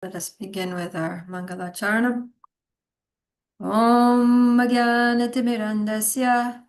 Let us begin with our Mangalacharna. Om Jnanatimirandasya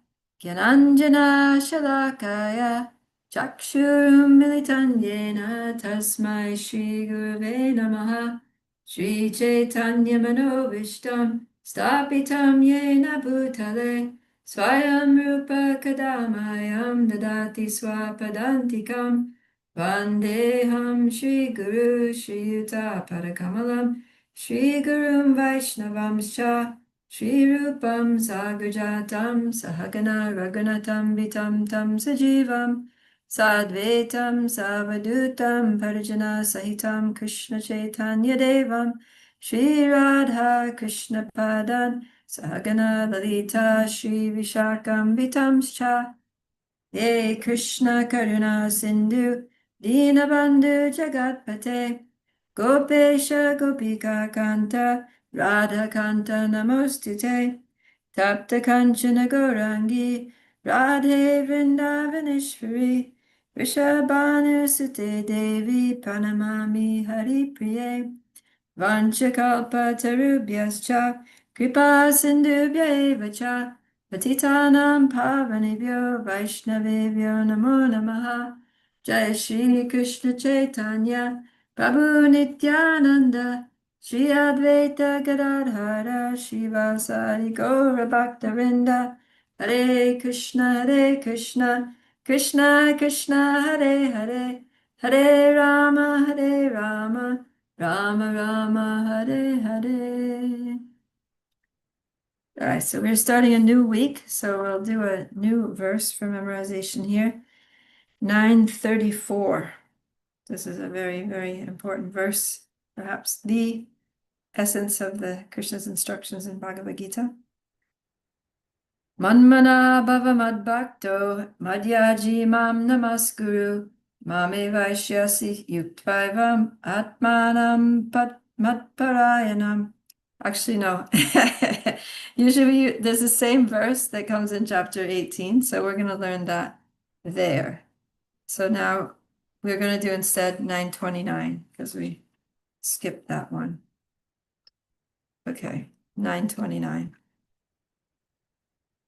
Gyananjana Shalakaya Chakshurum Militan Yena Tasmai Shri Guruve Namaha Shri Chaitanya Manovishtam Stapitam Yena Bhutale Swayam Rupa Kadamayam Dadati Swapadantikam Vandeham Shri Guru Shri Yuta Padakamalam Shri Gurum Vaishnavamscha Shri Rupam Sagrajatam Sahagana Raghunatam Vitam Tam Sajivam Sadvetam Savadutam Parijana Sahitam Krishna Chaitanya Devam Shri Radha Krishna Padan Sahagana Lalita Shri Vishakam Vitamscha Ye Krishna Karuna Sindhu Dinabandhu Jagatpate Gopesha Gopika Kanta Radha Kanta Namostute Tapta Kanchana Gaurangi Radhe Vrindavaneshwari Vrishabhanu Sute Devi Pranamami Hari Priye Vanchakalpatarubhyascha Kripa Sindhubhya eva cha Patitanam Pavanebhyo Vaishnavebhyo Namo Namaha Jai Shri Krishna Chaitanya Prabhu Nityananda Shri Advaita Gadadhara Shivasari Gaura Bhaktavinda Hare Krishna Krishna Krishna Hare Hare Hare Rama Rama Rama Hare Hare. All right, so we're starting a new week, so we'll do a new verse for memorization here. 934. This is a very, very important verse, perhaps the essence of the Krishna's instructions in Bhagavad Gita. Manmana bhava madbhakto madhyaji mam namaskuru mame vaishyasi yuktvavam atmanam matparayanam. Actually, no. Usually there's the same verse that comes in chapter 18, so we're going to learn that there. So now we're going to do instead 929 because we skipped that one. Okay, 929.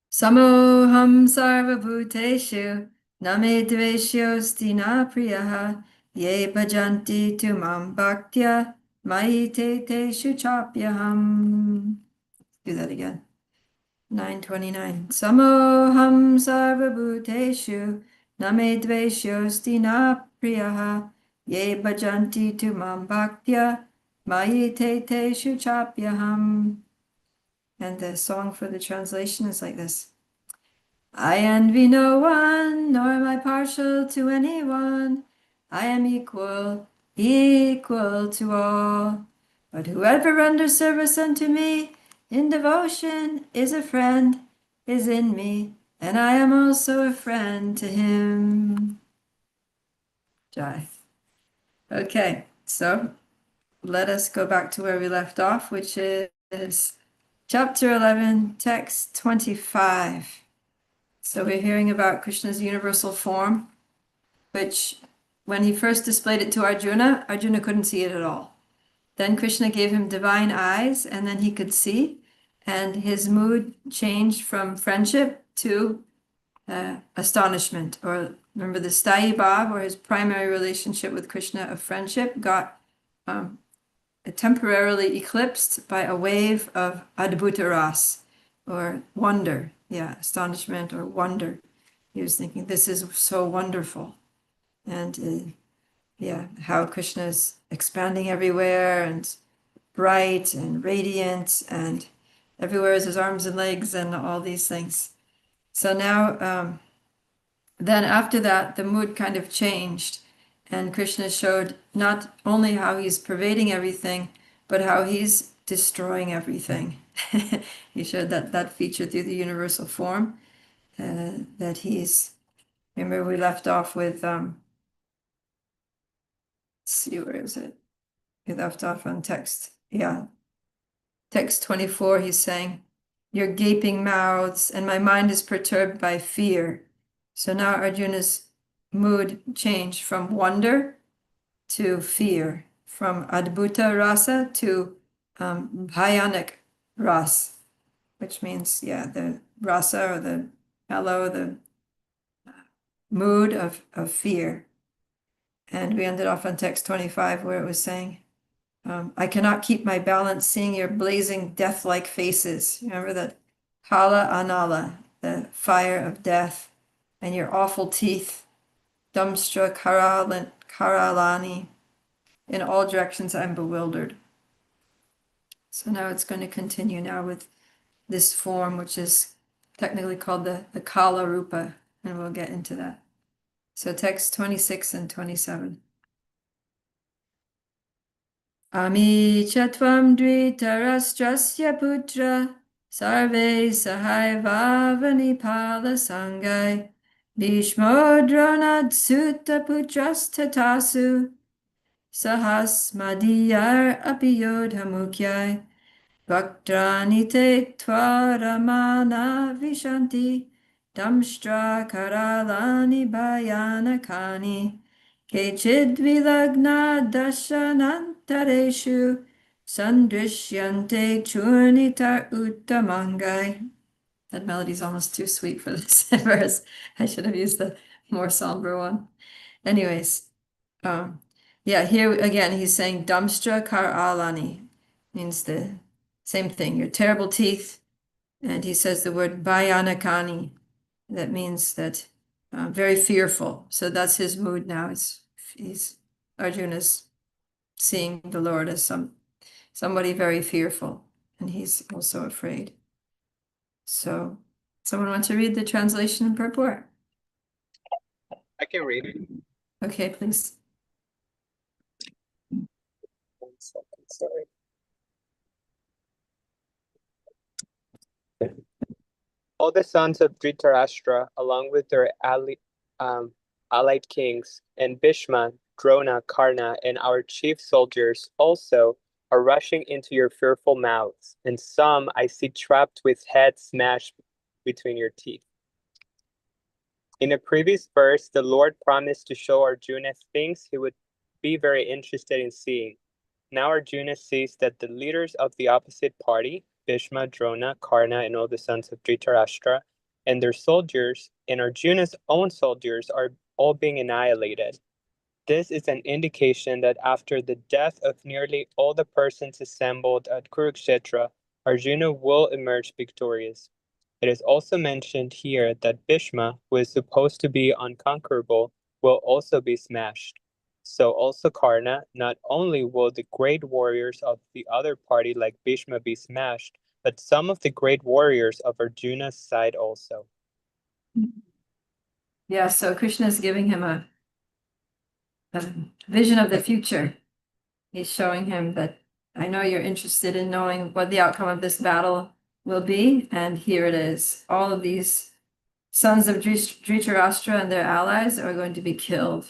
Samoham sarvabhuteshu name dveshyosti na priyaha ye bhajanti tumam bhaktya mayi te chapyaham. Do that again. 929. Samoham sarvabhuteshu name dveshyosti na priyaha ye bhajanti tumam bhaktya mayi te chapyaham. And the song for the translation is like this. I envy no one, nor am I partial to anyone. I am equal to all. But whoever renders service unto me in devotion is a friend, is in me, and I am also a friend to him. Jai. Okay, so let us go back to where we left off, which is Chapter 11, text 25. So we're hearing about Krishna's universal form, which when he first displayed it to Arjuna, Arjuna couldn't see it at all. Then Krishna gave him divine eyes, and then he could see, and his mood changed from friendship to astonishment. Or remember the Sthayi Bhav, or his primary relationship with Krishna of friendship, got temporarily eclipsed by a wave of adbhuta ras, or wonder. Yeah, astonishment or wonder. He was thinking, this is so wonderful. And yeah, how Krishna is expanding everywhere and bright and radiant, and everywhere is his arms and legs and all these things. So now, then after that, the mood kind of changed. And Krishna showed not only how he's pervading everything, but how he's destroying everything. He showed that feature through the universal form, that he's, remember we left off with, let's see, where is it? We left off on text, yeah. Text 24, he's saying, your gaping mouths, and my mind is perturbed by fear. So now Arjuna's mood changed from wonder to fear from Adbhuta Rasa to Bhayanak Ras, which means, yeah, the rasa or the mellow, the mood of fear. And we ended off on text 25 where it was saying, I cannot keep my balance seeing your blazing death-like faces. Remember that Kala Anala, the fire of death, and your awful teeth, Dumstra Karalani. In all directions, I'm bewildered. So now it's going to continue now with this form, which is technically called the Kala Rupa, and we'll get into that. So text 26 and 27. Ami chatvam dritarastrasya putra sarve sahaivavani pala sangai Bhishmo dronad sutta putrastatasu sahas madiyar apiyodha mukyai Bhaktrani te tvaramana vishanti damshtra karalani bhayanakani Kechid vilagna dashanantareshu sandrishyante churnitar uttamangai. That melody's almost too sweet for this verse. I should have used the more somber one. Anyways, yeah, here again he's saying damshtra karalani means the same thing, your terrible teeth. And he says the word bhayanakani. That means that very fearful. So that's his mood now. He's Arjuna's seeing the Lord as somebody very fearful, and he's also afraid. So, someone want to read the translation in purport? I can read it. Okay, please. 1 second, sorry. All the sons of Dhritarashtra, along with their allied kings, and Bhishma, Drona, Karna, and our chief soldiers also are rushing into your fearful mouths, and some I see trapped with heads smashed between your teeth. In a previous verse, the Lord promised to show Arjuna things he would be very interested in seeing. Now Arjuna sees that the leaders of the opposite party, Bhishma, Drona, Karna, and all the sons of Dhritarashtra, and their soldiers, and Arjuna's own soldiers are all being annihilated. This is an indication that after the death of nearly all the persons assembled at Kurukshetra, Arjuna will emerge victorious. It is also mentioned here that Bhishma, who is supposed to be unconquerable, will also be smashed. So also Karna, not only will the great warriors of the other party like Bhishma be smashed, but some of the great warriors of Arjuna's side also. Yeah, so Krishna is giving him a vision of the future. He's showing him that I know you're interested in knowing what the outcome of this battle will be, and here it is. All of these sons of Dhritarashtra and their allies are going to be killed.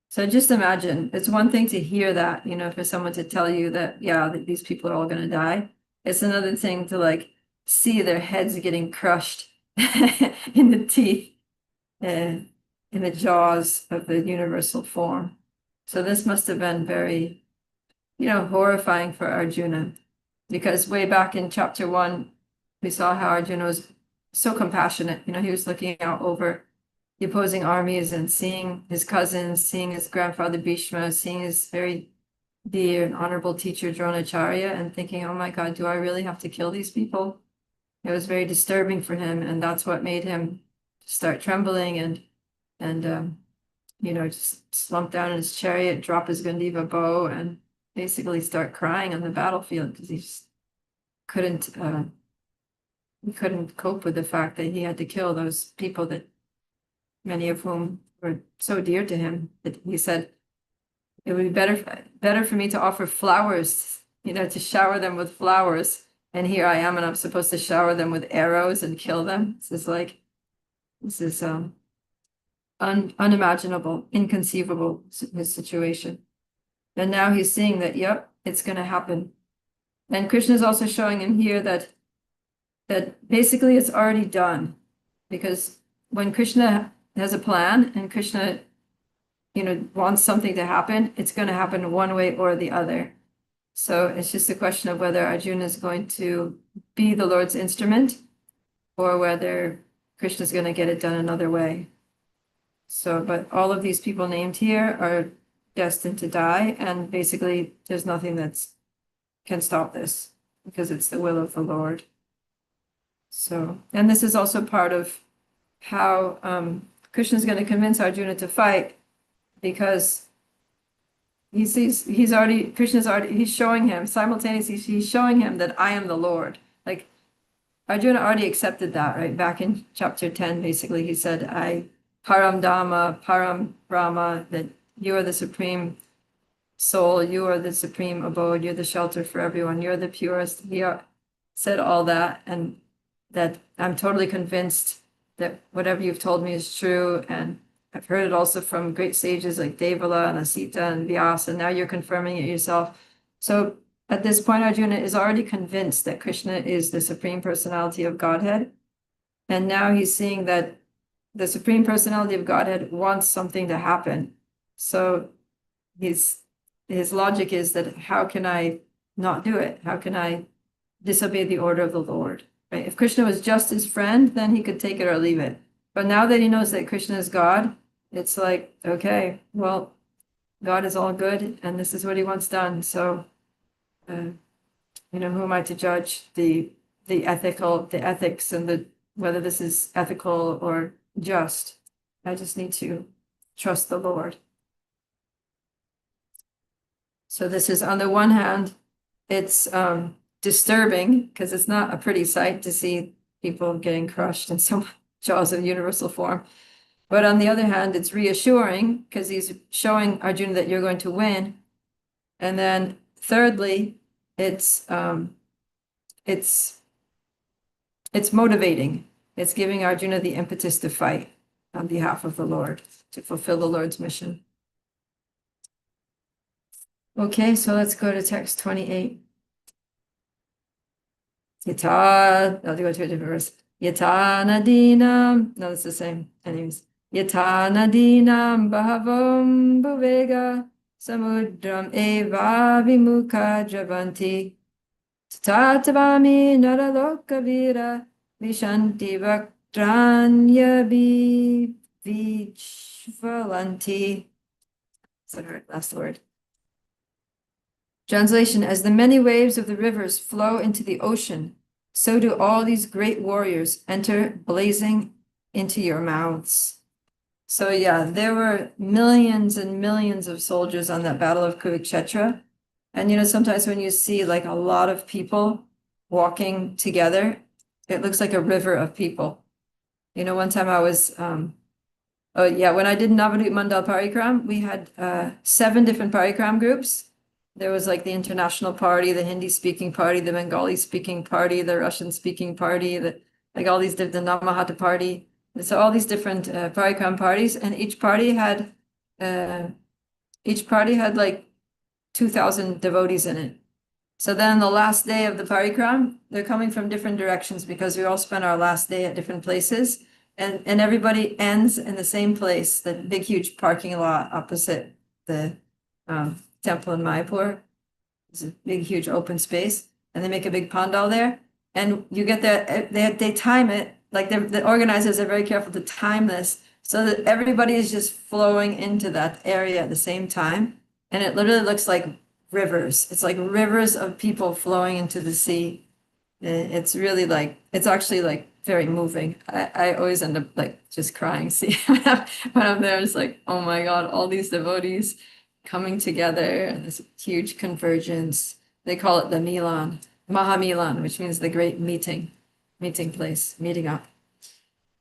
So just imagine, it's one thing to hear that, for someone to tell you that, yeah, that these people are all going to die. It's another thing to like see their heads getting crushed in the teeth, in the jaws of the universal form. So this must have been very, horrifying for Arjuna, because way back in chapter 1, we saw how Arjuna was so compassionate. He was looking out over the opposing armies and seeing his cousins, seeing his grandfather Bhishma, seeing his very dear and honorable teacher Dronacharya, and thinking, oh my God, do I really have to kill these people? It was very disturbing for him, and that's what made him start trembling and just slump down in his chariot, drop his Gandiva bow, and basically start crying on the battlefield because he just couldn't cope with the fact that he had to kill those people that many of whom were so dear to him that he said it would be better for me to offer flowers, to shower them with flowers. And here I am, and I'm supposed to shower them with arrows and kill them. This is unimaginable, inconceivable, his situation. And now he's seeing that, yep, it's going to happen. And Krishna is also showing him here that basically it's already done, because when Krishna has a plan and Krishna wants something to happen, it's going to happen one way or the other. So it's just a question of whether Arjuna is going to be the Lord's instrument or whether Krishna is going to get it done another way. So, but all of these people named here are destined to die, and basically there's nothing that can stop this because it's the will of the Lord. So, and this is also part of how Krishna is going to convince Arjuna to fight, because he's showing him simultaneously, he's showing him that I am the Lord. Like Arjuna already accepted that, right? Back in chapter 10, basically, he said, I Param Dhamma, Param Brahma, that you are the supreme soul, you are the supreme abode, you're the shelter for everyone, you're the purest. He said all that, and that I'm totally convinced that whatever you've told me is true. And I've heard it also from great sages like Devala and Asita and Vyasa, and now you're confirming it yourself. So at this point, Arjuna is already convinced that Krishna is the Supreme Personality of Godhead. And now he's seeing that the Supreme Personality of Godhead wants something to happen. So his logic is that how can I not do it? How can I disobey the order of the Lord? Right? If Krishna was just his friend, then he could take it or leave it. But now that he knows that Krishna is God, it's like, okay, well, God is all good, and this is what he wants done. So, who am I to judge the ethics and whether this is ethical or just? I just need to trust the Lord. So this is, on the one hand, it's disturbing because it's not a pretty sight to see people getting crushed in some jaws of universal form. But on the other hand, it's reassuring because he's showing Arjuna that you're going to win. And then thirdly, it's motivating. It's giving Arjuna the impetus to fight on behalf of the Lord, to fulfill the Lord's mission. Okay, so let's go to text 28. I'll go to a different verse. Yata nadinam, no, it's the same. Anyways, yata nadinam bahavam bhuvega samudram eva vimuka dravanti tatatavami naraloka vira vishanti vaktranya vichvalanti. Is that her last word? Translation: as the many waves of the rivers flow into the ocean, so do all these great warriors enter blazing into your mouths. So yeah, there were millions and millions of soldiers on that Battle of Kurukshetra. And sometimes when you see like a lot of people walking together, it looks like a river of people. One time I was when I did Navadvip Mandal Parikram, we had 7 different Parikram groups. There was like the international party, the Hindi speaking party, the Bengali speaking party, the Russian speaking party, like all these different, the Namahata party. And so all these different Parikram parties, and each party had like 2,000 devotees in it. So then the last day of the Parikram, they're coming from different directions because we all spent our last day at different places. And everybody ends in the same place, the big, huge parking lot opposite the temple in Mayapur. It's a big, huge open space, and they make a big pandal there. And you get there, they time it, like the organizers are very careful to time this so that everybody is just flowing into that area at the same time. And it literally looks like rivers. It's like rivers of people flowing into the sea. It's really like, it's actually like very moving. I always end up like just crying. See, when I'm there, it's like, oh my God, all these devotees coming together and this huge convergence. They call it the Milan, Mahamilan, which means the great meeting place, meeting up.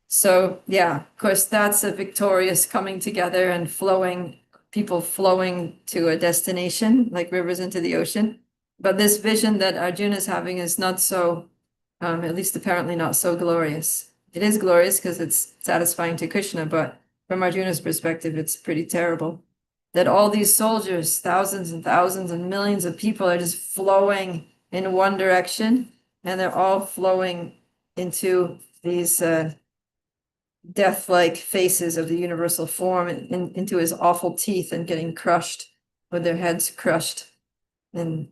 So yeah, of course, that's a victorious coming together and people flowing to a destination like rivers into the ocean. But this vision that Arjuna is having is not so, at least apparently not so glorious. It is glorious because it's satisfying to Krishna, but from Arjuna's perspective, it's pretty terrible. That all these soldiers, thousands and thousands and millions of people are just flowing in one direction, and they're all flowing into these death-like faces of the universal form into his awful teeth and getting crushed with their heads crushed in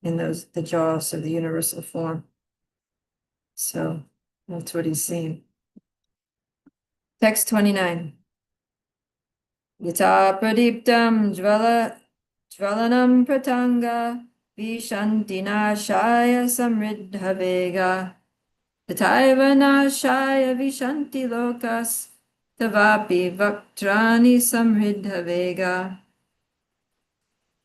the jaws of the universal form. So that's what he's seeing. Text 29. Yata pradiptam jvalanam pratanga vishanti nashaya samriddha vega tataiva nashaya vishanti lokas tavapi vaktrani samriddha vega.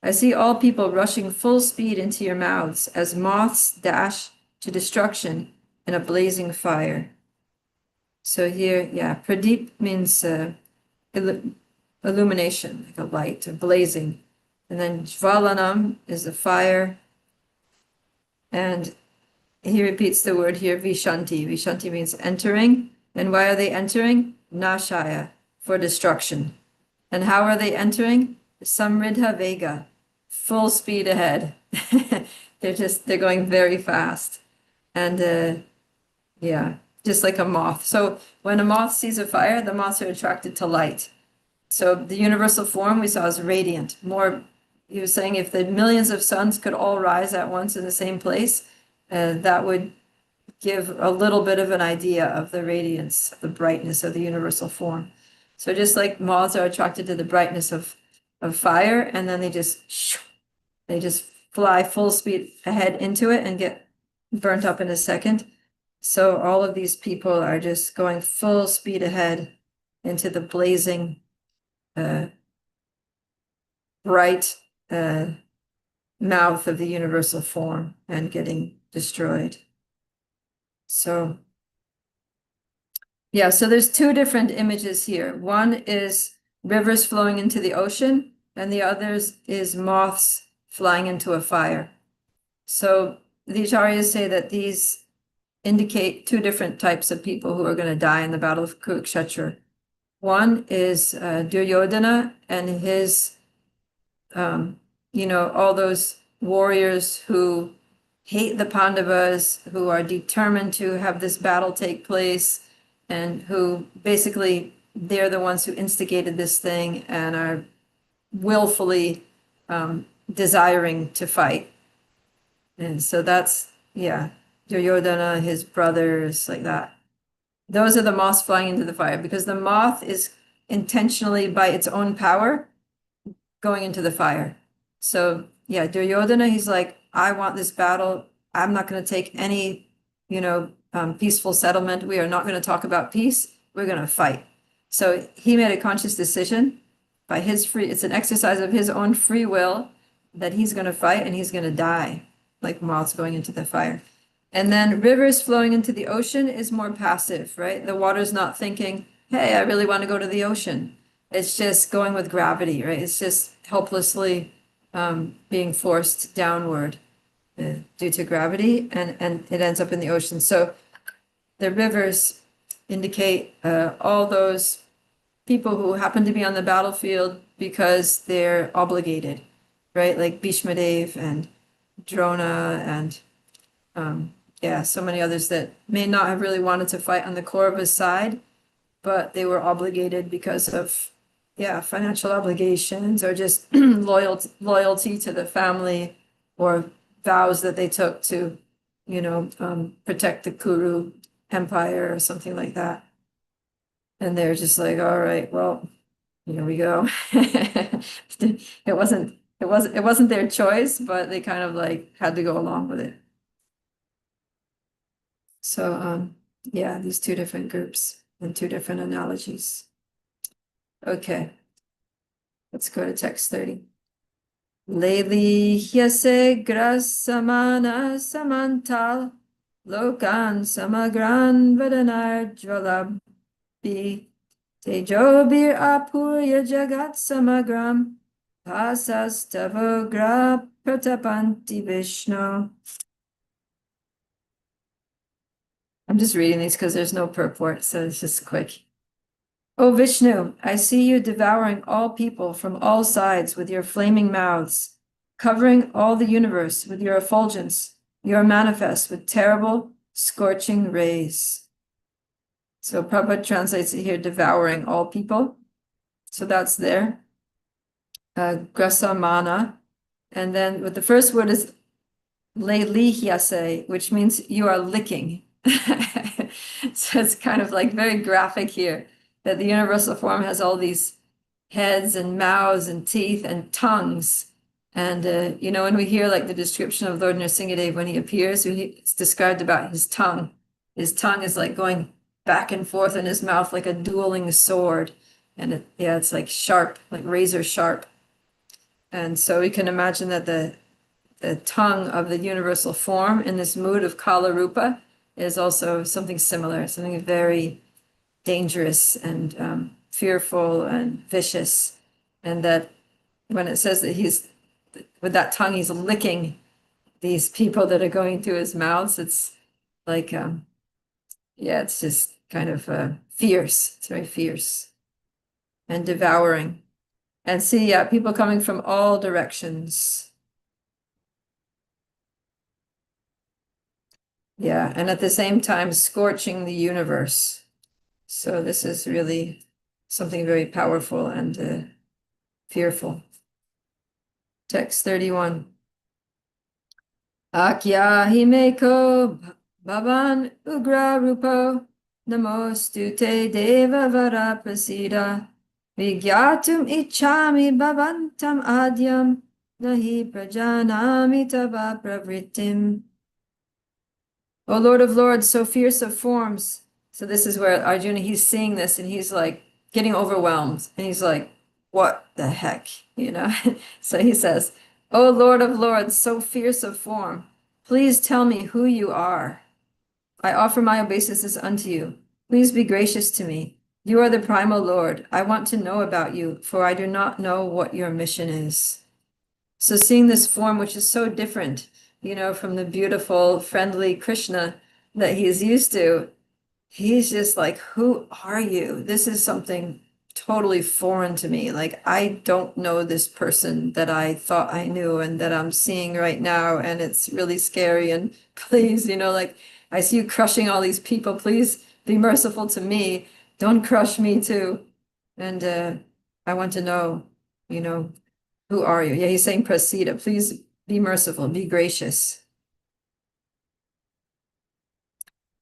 I see all people rushing full speed into your mouths as moths dash to destruction in a blazing fire. So here, yeah, pradip means illumination, like a light, a blazing. And then jvalanam is a fire. And he repeats the word here, vishanti. Vishanti means entering. And why are they entering? Nashaya, for destruction. And how are they entering? Samriddha Vega, full speed ahead. They're going very fast. And yeah, just like a moth. So when a moth sees a fire, the moths are attracted to light. So the universal form we saw is radiant. He was saying if the millions of suns could all rise at once in the same place, that would give a little bit of an idea of the radiance, the brightness of the universal form. So just like moths are attracted to the brightness of fire, and then they just fly full speed ahead into it and get burnt up in a second. So all of these people are just going full speed ahead into the blazing, bright mouth of the universal form and getting destroyed. So yeah, so there's two different images here. One is rivers flowing into the ocean, and the others is moths flying into a fire. So the acharyas say that these indicate two different types of people who are going to die in the Battle of Kurukshetra. One is Duryodhana and his, all those warriors who hate the Pandavas, who are determined to have this battle take place, and who basically they're the ones who instigated this thing and are willfully desiring to fight. And so that's, yeah, Duryodhana, his brothers, like that. Those are the moths flying into the fire, because the moth is intentionally, by its own power, going into the fire. So yeah, Duryodhana, he's like, I want this battle. I'm not going to take any, peaceful settlement. We are not going to talk about peace. We're going to fight. So he made a conscious decision by it's an exercise of his own free will that he's going to fight and he's going to die, like moths going into the fire. And then rivers flowing into the ocean is more passive, right? The water's not thinking, hey, I really want to go to the ocean. It's just going with gravity, right? It's just helplessly being forced downward due to gravity, and it ends up in the ocean. So the rivers indicate all those people who happen to be on the battlefield because they're obligated, right? Like Bhishma Dev and Drona and so many others that may not have really wanted to fight on the Kaurava's side, but they were obligated because of financial obligations or just loyalty to the family or vows that they took to, protect the Kuru Empire or something like that. And they're just like, all right, well, here we go. It wasn't their choice, but they kind of like had to go along with it. So yeah, these two different groups and two different analogies. Okay, let's go to text 30. Leli hyase grasamana samantal lokan samagran vadanar jvalabhi tejobir apurya jagat samagram pasas tavogra pratapanti Vishnu. I'm just reading these because there's no purport, so it's just quick. O Vishnu, I see you devouring all people from all sides with your flaming mouths, covering all the universe with your effulgence. You are manifest with terrible, scorching rays. So Prabhupada translates it here, devouring all people. So that's there. Grasamana. And then with the first word is lelihiase, which means you are licking. So it's kind of like very graphic here that the universal form has all these heads and mouths and teeth and tongues. And, when we hear like the description of Lord Nrsingadev when he appears, it's described about his tongue. His tongue is like going back and forth in his mouth like a dueling sword. And it's like sharp, like razor sharp. And so we can imagine that the tongue of the universal form in this mood of Kala Rupa is also something similar, something very dangerous and fearful and vicious. And that when it says that he's, with that tongue, he's licking these people that are going through his mouths, it's like, it's just kind of fierce. It's very fierce and devouring. And see, people coming from all directions. Yeah, and at the same time, scorching the universe. So this is really something very powerful and fearful. Text 31. Akyahi meko bhavan ugra rupo namostute deva vara prasida vigyatum ichami bhavantam adyam nahi prajanami tava pravritim. O Lord of Lords, so fierce of forms. So this is where Arjuna, he's seeing this and he's like getting overwhelmed. And he's like, what the heck? So he says, O Lord of Lords, so fierce of form, please tell me who you are. I offer my obeisances unto you. Please be gracious to me. You are the primal Lord. I want to know about you, for I do not know what your mission is. So seeing this form, which is so different, from the beautiful, friendly Krishna that he's used to, he's just like, who are you? This is something totally foreign to me. Like, I don't know this person that I thought I knew and that I'm seeing right now. And it's really scary. And please, like, I see you crushing all these people. Please be merciful to me. Don't crush me too. And I want to know, who are you? Yeah, he's saying Prasida. Please be merciful, be gracious.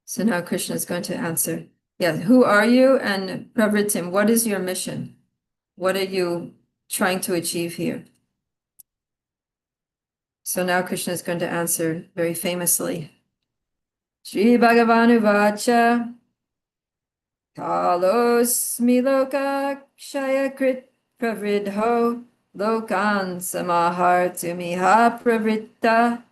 So now Krishna is going to answer. Yeah, who are you? And Pravritim, what is your mission? What are you trying to achieve here? So now Krishna is going to answer very famously. Shri Bhagavanu Vacha Kalosmi Loka Kshayakrit Pravridho Lokan Samahartumiha Pravritta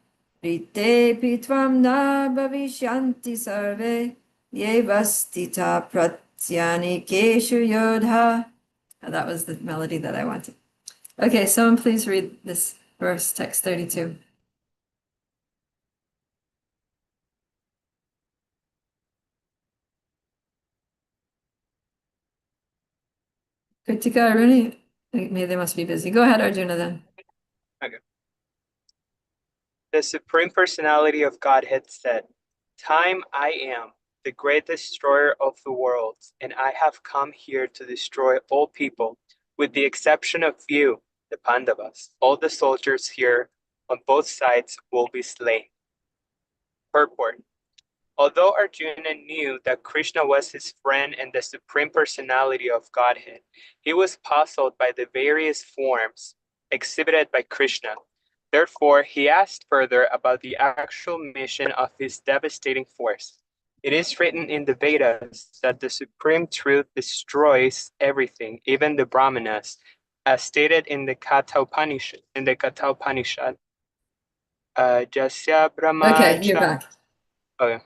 Rite Pitvam Na Bhavishyanti Sarve Yevastita Pratyani Keshu Yodha. That was the melody that I wanted. Okay, someone please read this verse, text 32. Kritika, Aruni, maybe they must be busy. Go ahead, Arjuna, then. Okay. The Supreme Personality of Godhead said, Time I am, the great destroyer of the worlds, and I have come here to destroy all people, with the exception of you, the Pandavas. All the soldiers here on both sides will be slain. Purport. Although Arjuna knew that Krishna was his friend and the Supreme Personality of Godhead, he was puzzled by the various forms exhibited by Krishna. Therefore, he asked further about the actual mission of his devastating force. It is written in the Vedas that the Supreme Truth destroys everything, even the Brahmanas, as stated in the Katha Upanishad. Jasya Okay, you're Brahmacha. back. Okay.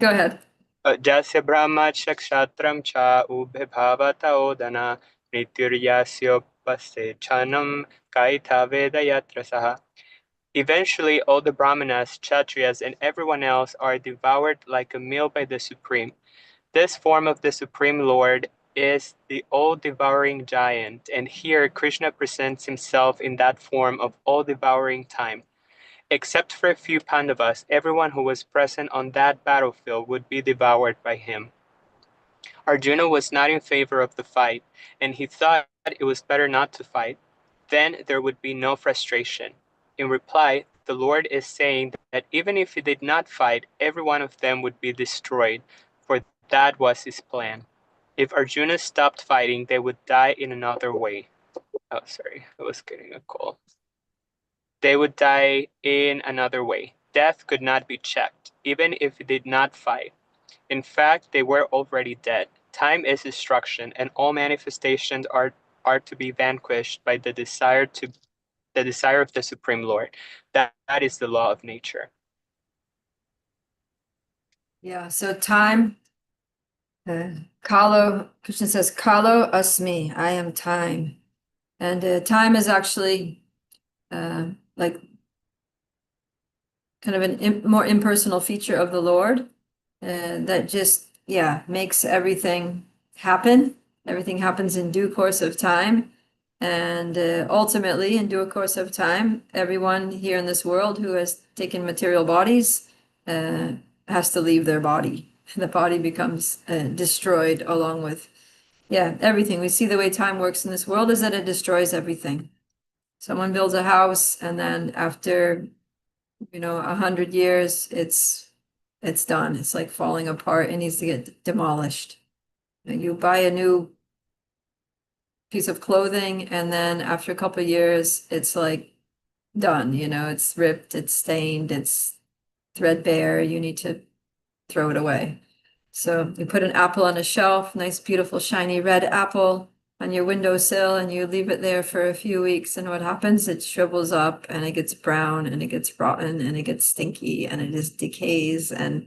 Go ahead. Jasya Brahmacha Kshatram Cha Ubhe Bhavata Odana Nitiryasyopaste Chanam Kaita Veda Yatra Saha. Eventually, all the Brahmanas, Kshatriyas, and everyone else are devoured like a meal by the Supreme. This form of the Supreme Lord is the all-devouring giant, and here Krishna presents himself in that form of all-devouring time. Except for a few Pandavas, everyone who was present on that battlefield would be devoured by him. Arjuna was not in favor of the fight, and he thought it was better not to fight. Then there would be no frustration. In reply, the Lord is saying that even if he did not fight, every one of them would be destroyed, for that was his plan. If Arjuna stopped fighting, they would die in another way. Oh, sorry, I was getting a call. They would die in another way. Death could not be checked, even if he did not fight. In fact, they were already dead. Time is destruction, and all manifestations are to be vanquished by the desire of the Supreme Lord. That is the law of nature. Yeah, so time, Kalo, Krishna says, Kalo asmi, I am time. And time is actually like kind of an more impersonal feature of the Lord that just, yeah, makes everything happen. Everything happens in due course of time. And ultimately, in due course of time, everyone here in this world who has taken material bodies has to leave their body. The body becomes destroyed along with, yeah, everything. We see the way time works in this world is that it destroys everything. Someone builds a house, and then after 100 years, it's done. It's like falling apart. It needs to get demolished. You buy a new piece of clothing, and then after a couple of years, it's like done. It's ripped, it's stained, it's threadbare. You need to throw it away. So you put an apple on a shelf, nice, beautiful, shiny red apple on your windowsill, and you leave it there for a few weeks. And what happens? It shrivels up and it gets brown and it gets rotten and it gets stinky and it just decays and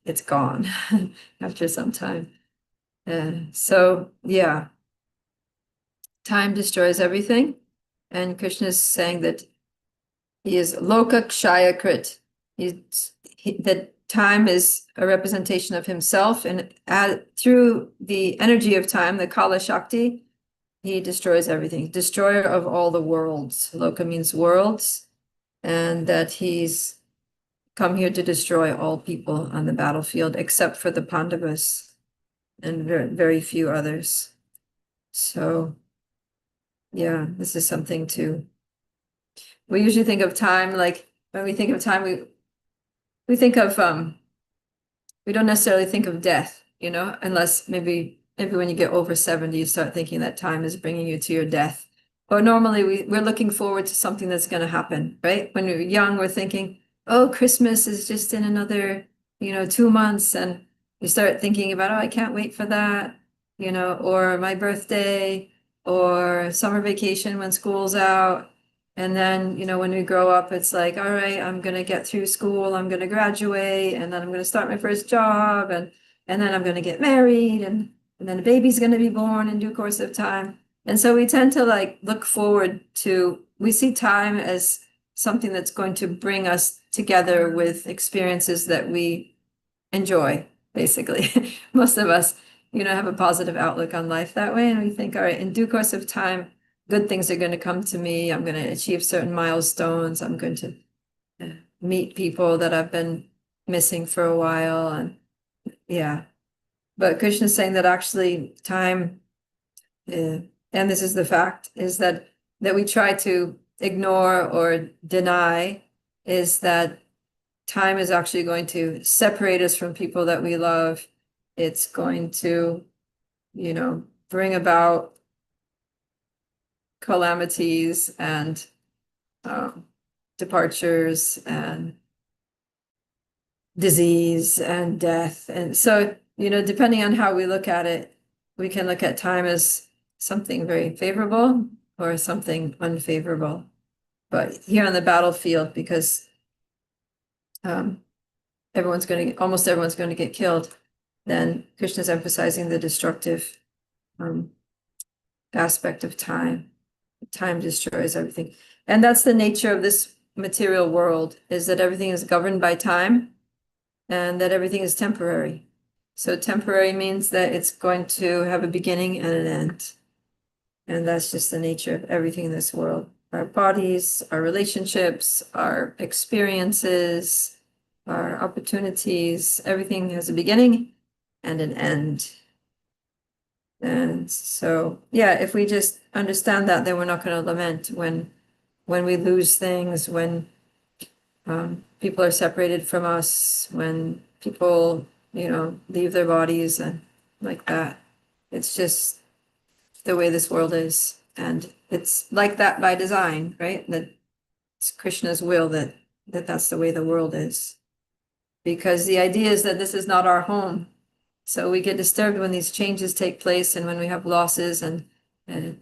it's gone after some time. So yeah, time destroys everything. And Krishna is saying that he is Loka Kshaya Krit. That time is a representation of himself, and through the energy of time, the Kala Shakti, he destroys everything. Destroyer of all the worlds. Loka means worlds, and that he's come here to destroy all people on the battlefield, except for the Pandavas and very few others. So, yeah, this is something we usually think of time, like when we think of time, we think of we don't necessarily think of death, unless maybe when you get over 70, you start thinking that time is bringing you to your death. But normally we're looking forward to something that's going to happen, right? When we're young, we're thinking, oh, Christmas is just in another, 2 months. And you start thinking about, oh, I can't wait for that, or my birthday, or summer vacation when school's out. And then, when we grow up, it's like, all right, I'm going to get through school, I'm going to graduate, and then I'm going to start my first job, and then I'm going to get married, and then a baby's going to be born in due course of time. And so we tend to look forward to, we see time as something that's going to bring us together with experiences that we enjoy, basically. Most of us, have a positive outlook on life that way. And we think, all right, in due course of time, good things are going to come to me. I'm going to achieve certain milestones. I'm going to meet people that I've been missing for a while. And yeah, but Krishna is saying that actually time, and this is the fact, is that we try to ignore or deny, is that time is actually going to separate us from people that we love. It's going to, bring about calamities and departures and disease and death. And so, depending on how we look at it, we can look at time as something very favorable or something unfavorable. But here on the battlefield, because almost everyone's going to get killed, then Krishna's emphasizing the destructive aspect of time. Time destroys everything. And that's the nature of this material world, is that everything is governed by time and that everything is temporary. So temporary means that it's going to have a beginning and an end. And that's just the nature of everything in this world. Our bodies, our relationships, our experiences, our opportunities, everything has a beginning and an end. And so, yeah, if we just understand that, then we're not going to lament when we lose things, when people are separated from us, when people, leave their bodies and like that. It's just the way this world is. And it's like that by design, right? That it's Krishna's will that that's the way the world is. Because the idea is that this is not our home. So we get disturbed when these changes take place and when we have losses and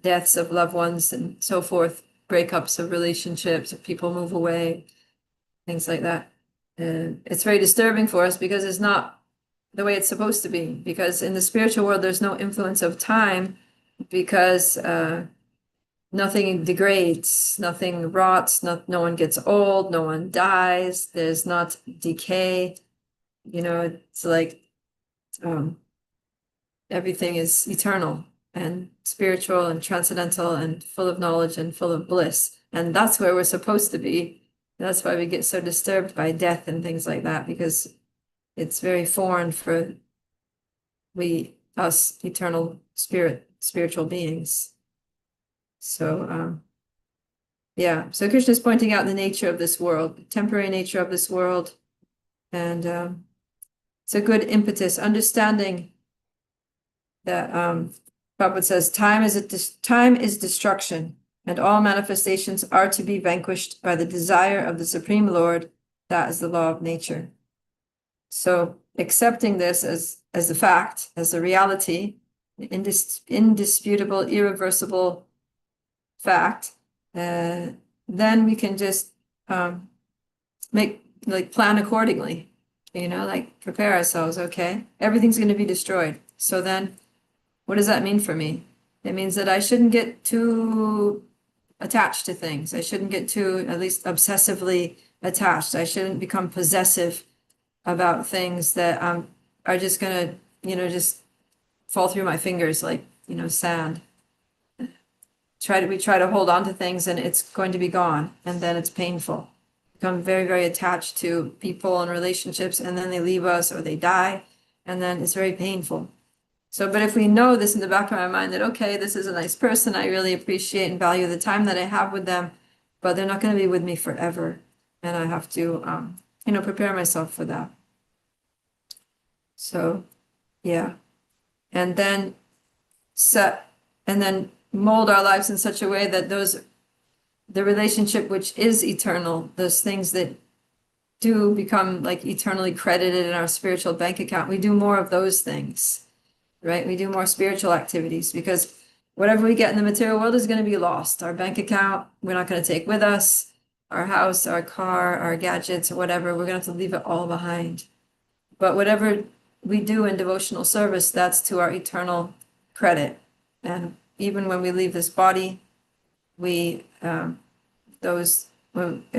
deaths of loved ones and so forth, breakups of relationships, if people move away, things like that. It's very disturbing for us because it's not the way it's supposed to be. Because in the spiritual world, there's no influence of time because nothing degrades, nothing rots, no one gets old, no one dies, there's not decay. It's like everything is eternal and spiritual and transcendental and full of knowledge and full of bliss. And that's where we're supposed to be. That's why we get so disturbed by death and things like that, because it's very foreign for us eternal spiritual beings. So, yeah. So Krishna is pointing out the nature of this world, temporary nature of this world. And it's a good impetus, understanding that Prabhupada says, time is destruction, and all manifestations are to be vanquished by the desire of the Supreme Lord. That is the law of nature. So accepting this as a fact, as a reality, indisputable, irreversible fact, then we can just plan accordingly, prepare ourselves. Okay, everything's going to be destroyed. So then what does that mean for me? It means that I shouldn't get too attached to things. I shouldn't get too, at least obsessively attached. I shouldn't become possessive about things that are just gonna, just fall through my fingers like, sand. We try to hold on to things and it's going to be gone, and then it's painful. Become very, very attached to people and relationships, and then they leave us or they die, and then it's very painful. So, but if we know this in the back of our mind that, okay, this is a nice person, I really appreciate and value the time that I have with them, but they're not going to be with me forever. And I have to, prepare myself for that. So, yeah. And then mold our lives in such a way that the relationship which is eternal, those things that do become like eternally credited in our spiritual bank account, we do more of those things. Right? We do more spiritual activities, because whatever we get in the material world is going to be lost. Our bank account, we're not going to take with us. Our house, our car, our gadgets, or whatever, we're going to have to leave it all behind. But whatever we do in devotional service, that's to our eternal credit. And even when we leave this body, if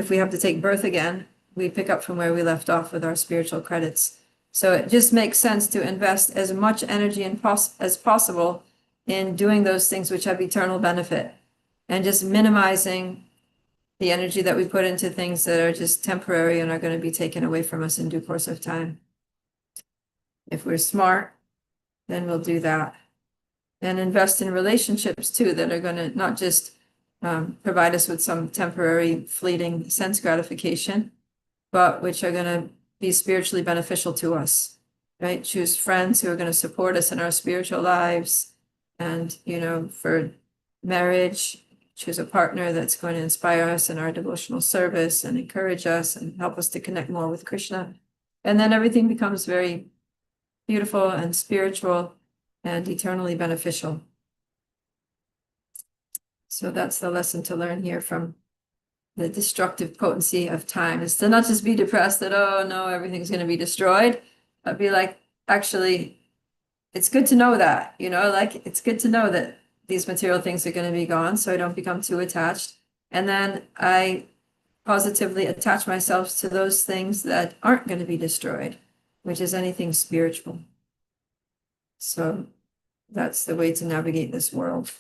we have to take birth again, we pick up from where we left off with our spiritual credits. So it just makes sense to invest as much energy as possible in doing those things which have eternal benefit, and just minimizing the energy that we put into things that are just temporary and are going to be taken away from us in due course of time. If we're smart, then we'll do that. And invest in relationships too, that are going to not just provide us with some temporary fleeting sense gratification, but which are going to be spiritually beneficial to us, right? Choose friends who are going to support us in our spiritual lives. And, for marriage, choose a partner that's going to inspire us in our devotional service and encourage us and help us to connect more with Krishna. And then everything becomes very beautiful and spiritual and eternally beneficial. So that's the lesson to learn here from the destructive potency of time, is to not just be depressed that, oh no, everything's going to be destroyed, but be like, actually, it's good to know that, it's good to know that these material things are going to be gone, so I don't become too attached. And then I positively attach myself to those things that aren't going to be destroyed, which is anything spiritual. So that's the way to navigate this world.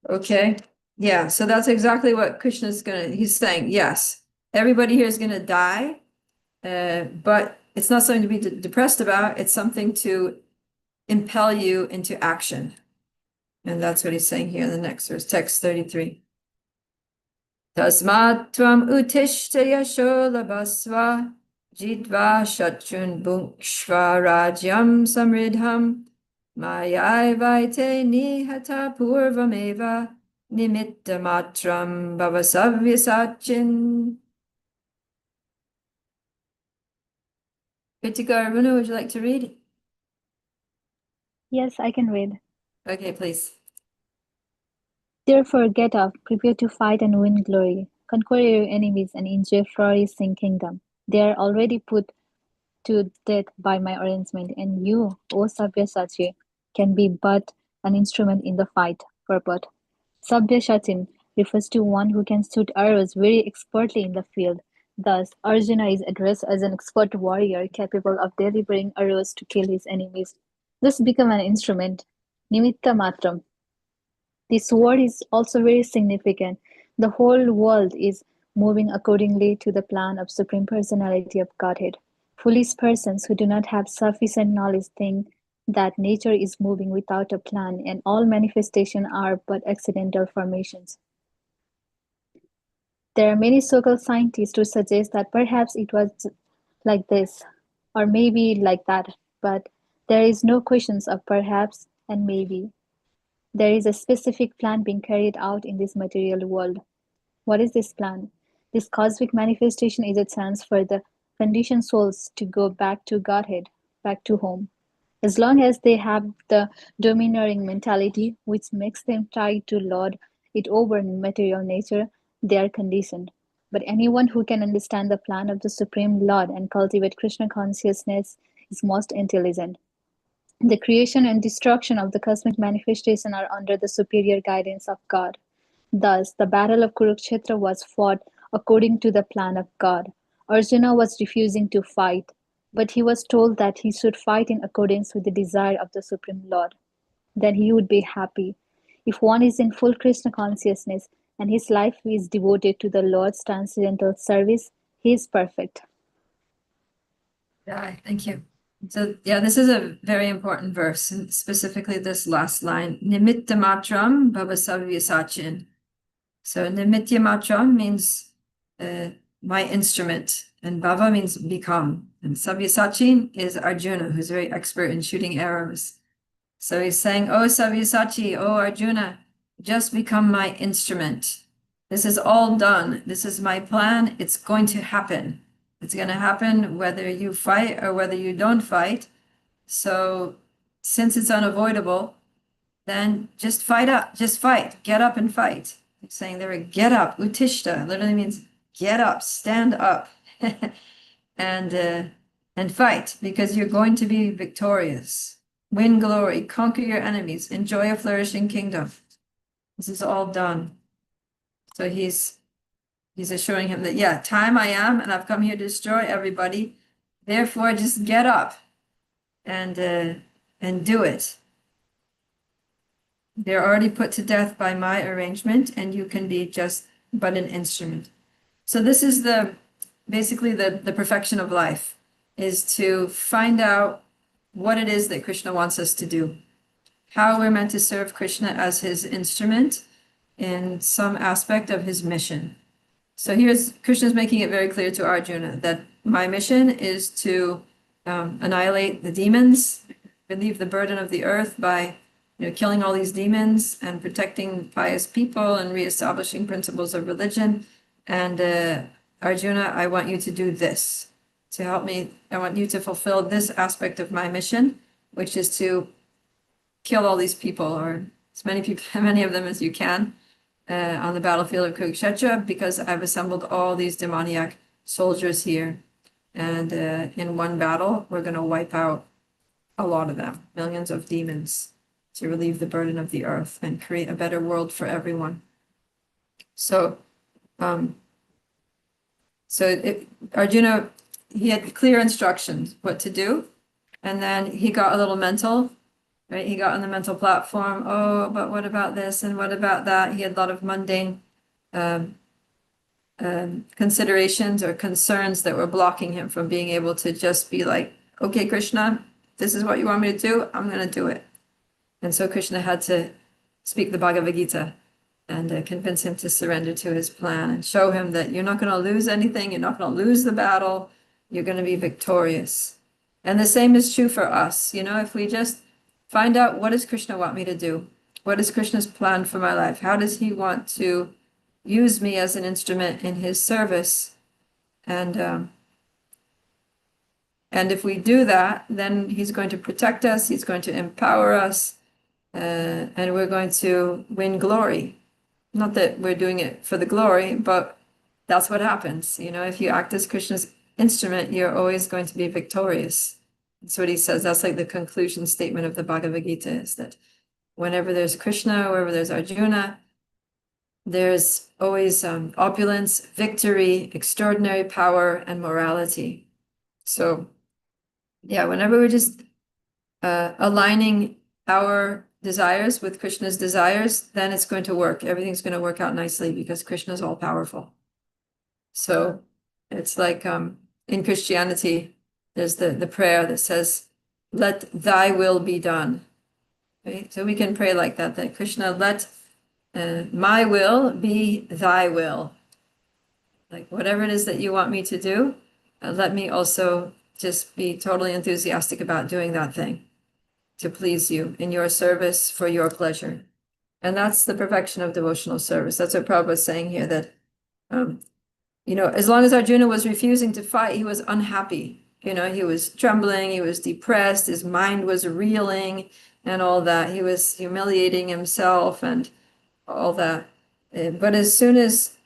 Okay. Yeah. So that's exactly what he's saying. Yes, everybody here is going to die. But it's not something to be depressed about. It's something to impel you into action. And that's what he's saying here in the next verse, text 33. Tasmat tvam utishta yasho labasva jidva shatchun bhunkshva rajyam samridham mayai vaite nihata purvameva nimitta matram bhavasavyasachin. Kritika Aruna, would you like to read? Yes, I can read. Okay, please. Therefore get up, prepare to fight and win glory. Conquer your enemies and enjoy flourishing kingdom. They are already put to death by my arrangement, and you, O Sabyasachi, can be but an instrument in the fight. Purport. Sabyasachin refers to one who can shoot arrows very expertly in the field. Thus, Arjuna is addressed as an expert warrior capable of delivering arrows to kill his enemies. Thus become an instrument. Nimitta matram. This word is also very significant. The whole world is moving accordingly to the plan of Supreme Personality of Godhead. Foolish persons who do not have sufficient knowledge think that nature is moving without a plan and all manifestations are but accidental formations. There are many so-called scientists who suggest that perhaps it was like this, or maybe like that, but there is no questions of perhaps and maybe. There is a specific plan being carried out in this material world. What is this plan? This cosmic manifestation is a chance for the conditioned souls to go back to Godhead, back to home. As long as they have the domineering mentality, which makes them try to lord it over material nature, they are conditioned. But anyone who can understand the plan of the Supreme Lord and cultivate Krishna consciousness is most intelligent. The creation and destruction of the cosmic manifestation are under the superior guidance of God. Thus, the battle of Kurukshetra was fought according to the plan of God. Arjuna was refusing to fight, but he was told that he should fight in accordance with the desire of the Supreme Lord. Then he would be happy. If one is in full Krishna consciousness and his life is devoted to the Lord's transcendental service, he is perfect. Yeah, thank you. So yeah, this is a very important verse, and specifically this last line, Nimitta matram bhavasavyasachin. So Nimitya matram means my instrument, and bhava means become. And Savyasachin is Arjuna, who's very expert in shooting arrows. So he's saying, oh Sabyasachi, oh Arjuna, just become my instrument. This is all done. This is my plan. It's going to happen. It's going to happen whether you fight or whether you don't fight. So since it's unavoidable, then just fight up, just fight, get up and fight. He's saying there, get up, utishta, literally means get up, stand up, and fight, because you're going to be victorious. Win glory, conquer your enemies, enjoy a flourishing kingdom. This is all done. So he's assuring him that, yeah, time I am, and I've come here to destroy everybody. Therefore, just get up and do it. They're already put to death by my arrangement, and you can be just but an instrument. So this is basically the perfection of life, is to find out what it is that Krishna wants us to do, how we're meant to serve Krishna as his instrument in some aspect of his mission. So here's Krishna's making it very clear to Arjuna that my mission is to annihilate the demons, relieve the burden of the earth by killing all these demons and protecting pious people and reestablishing principles of religion. And Arjuna, I want you to do this to help me. I want you to fulfill this aspect of my mission, which is to kill all these people, or as many people, many of them as you can, on the battlefield of Kurukshetra, because I've assembled all these demoniac soldiers here. And in one battle, we're going to wipe out a lot of them, millions of demons, to relieve the burden of the earth and create a better world for everyone. So, Arjuna, he had clear instructions what to do, and then he got a little mental, right? He got on the mental platform. Oh, but what about this and what about that? He had a lot of mundane considerations or concerns that were blocking him from being able to just be like, okay, Krishna, this is what you want me to do, I'm going to do it. And so Krishna had to speak the Bhagavad Gita and convince him to surrender to his plan and show him that you're not going to lose anything, you're not going to lose the battle, you're going to be victorious. And the same is true for us. You know, if we just find out, what does Krishna want me to do? What is Krishna's plan for my life? How does he want to use me as an instrument in his service? And if we do that, then he's going to protect us, he's going to empower us, and we're going to win glory. Not that we're doing it for the glory, but that's what happens. You know, if you act as Krishna's instrument, you're always going to be victorious. That's what he says. That's like the conclusion statement of the Bhagavad Gita, is that whenever there's Krishna, wherever there's Arjuna, there's always opulence, victory, extraordinary power, and morality. So, yeah, whenever we're just aligning our desires with Krishna's desires, then it's going to work. Everything's going to work out nicely because Krishna is all powerful. So it's like in Christianity, there's the prayer that says, "Let thy will be done." Right? So we can pray like that Krishna, let my will be thy will. Like whatever it is that you want me to do, let me also just be totally enthusiastic about doing that thing to please you in your service for your pleasure. And that's the perfection of devotional service. That's what Prabhupada is saying here, that, you know, as long as Arjuna was refusing to fight, he was unhappy. You know, he was trembling, he was depressed, his mind was reeling and all that. He was humiliating himself and all that. But as soon as,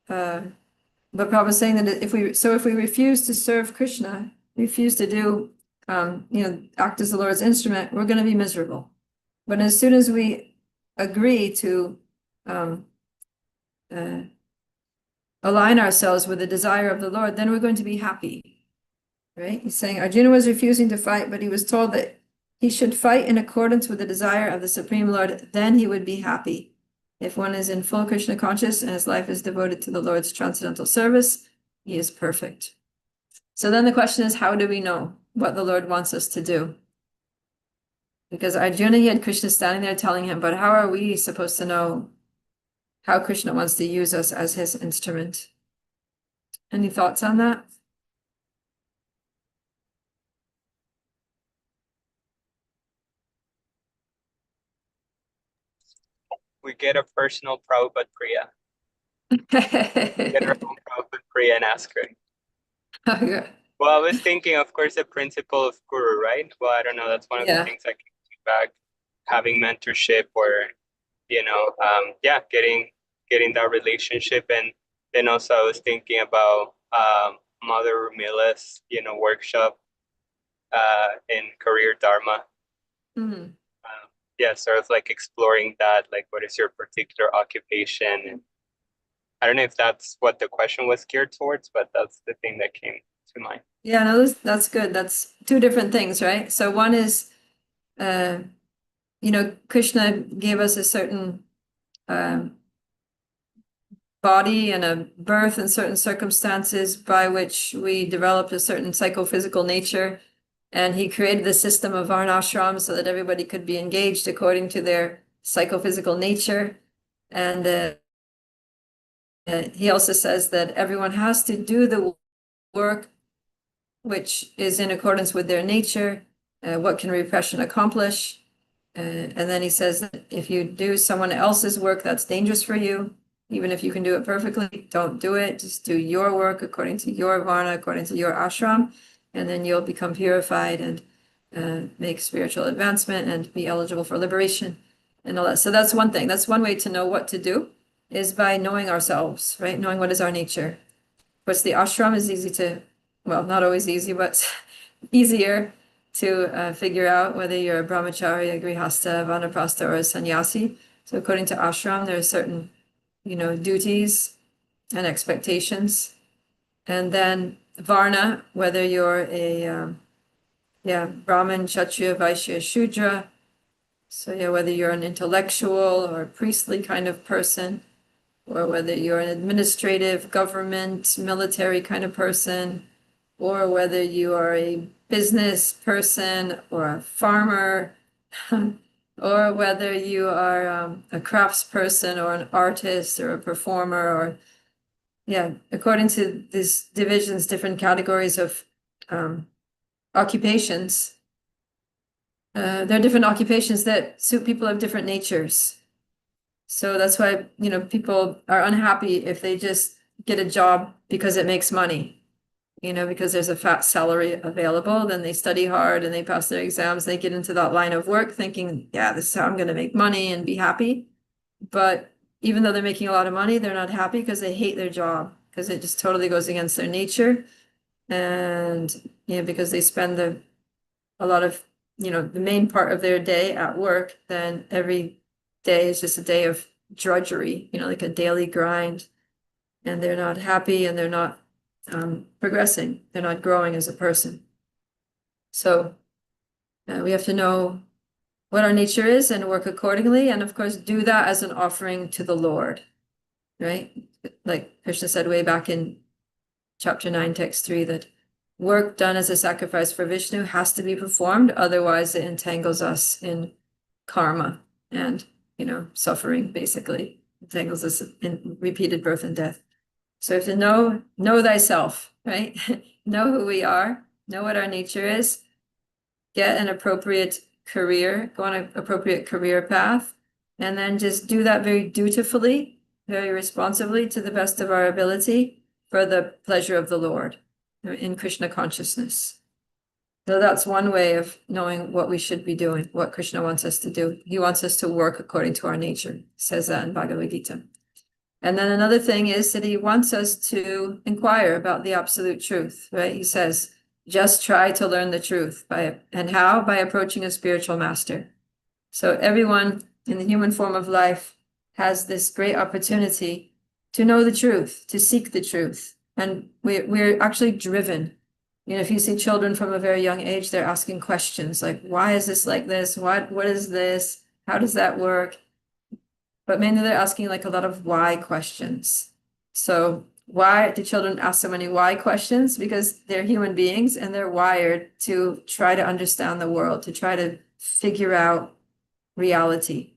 but Prabhupada is saying that if we refuse to serve Krishna, refuse to do, you know, act as the Lord's instrument, we're going to be miserable. But as soon as we agree to align ourselves with the desire of the Lord, then we're going to be happy, right? He's saying Arjuna was refusing to fight, but he was told that he should fight in accordance with the desire of the Supreme Lord, then he would be happy. If one is in full Krishna conscious and his life is devoted to the Lord's transcendental service, he is perfect. So then the question is, how do we know what the Lord wants us to do? Because Arjuna, he had Krishna standing there telling him, but how are we supposed to know how Krishna wants to use us as his instrument? Any thoughts on that? We get a personal Prabhupada Priya. Get our own Prabhupada Priya and ask her. Oh, yeah. Well, I was thinking, of course, the principle of Guru, right? Well, I don't know. That's one of the things I can think back, having mentorship or, you know, getting that relationship. And then also I was thinking about Mother Urmila's, you know, workshop in career Dharma. Mhm. Yeah, sort of like exploring that, like what is your particular occupation? And I don't know if that's what the question was geared towards, but that's the thing that came to mind. Yeah, no, that's good. That's two different things, right? So one is, you know, Krishna gave us a certain body and a birth in certain circumstances by which we developed a certain psychophysical nature. And he created the system of varnashram so that everybody could be engaged according to their psychophysical nature. And he also says that everyone has to do the work which is in accordance with their nature. What can repression accomplish? And then he says that if you do someone else's work that's dangerous for you, even if you can do it perfectly, don't do it. Just do your work according to your varna, according to your ashram, and then you'll become purified and make spiritual advancement and be eligible for liberation and all that. So that's one thing. That's one way to know what to do, is by knowing ourselves, right? Knowing what is our nature. Of course, the ashram is easy to, well, not always easy, but easier to figure out whether you're a brahmachari, a grihasta, vanaprastha, or a sannyasi. So according to ashram, there are certain, you know, duties and expectations. And then varna, whether you're a Brahmin, Kshatriya, Vaishya, Shudra. So yeah, whether you're an intellectual or a priestly kind of person, or whether you're an administrative, government, military kind of person, or whether you are a business person or a farmer, or whether you are a craftsperson or an artist or a performer, or yeah, according to these divisions, different categories of occupations. There are different occupations that suit people of different natures. So that's why, people are unhappy if they just get a job because it makes money, because there's a fat salary available. Then they study hard and they pass their exams. They get into that line of work thinking, yeah, this is how I'm going to make money and be happy. But even though they're making a lot of money, they're not happy because they hate their job, because it just totally goes against their nature. And, because they spend a lot of, the main part of their day at work, then every day is just a day of drudgery, like a daily grind. And they're not happy and they're not progressing. They're not growing as a person. So we have to know what our nature is and work accordingly. And of course, do that as an offering to the Lord, right? Like Krishna said way back in chapter 9, text 3, that work done as a sacrifice for Vishnu has to be performed. Otherwise, it entangles us in karma and, suffering, basically. Entangles us in repeated birth and death. So if you know thyself, right? Know who we are, know what our nature is, get an appropriate career, go on an appropriate career path, and then just do that very dutifully, very responsibly, to the best of our ability, for the pleasure of the Lord in Krishna consciousness. So that's one way of knowing what we should be doing, what Krishna wants us to do. He wants us to work according to our nature. He says that in Bhagavad Gita. And then another thing is that he wants us to inquire about the absolute truth, right? He says, just try to learn the truth. And how? By approaching a spiritual master. So everyone in the human form of life has this great opportunity to know the truth, to seek the truth. And we're actually driven. If you see children from a very young age, they're asking questions like, why is this like this? What is this? How does that work? But mainly they're asking like a lot of why questions. So why do children ask so many why questions? Because they're human beings and they're wired to try to understand the world, to try to figure out reality.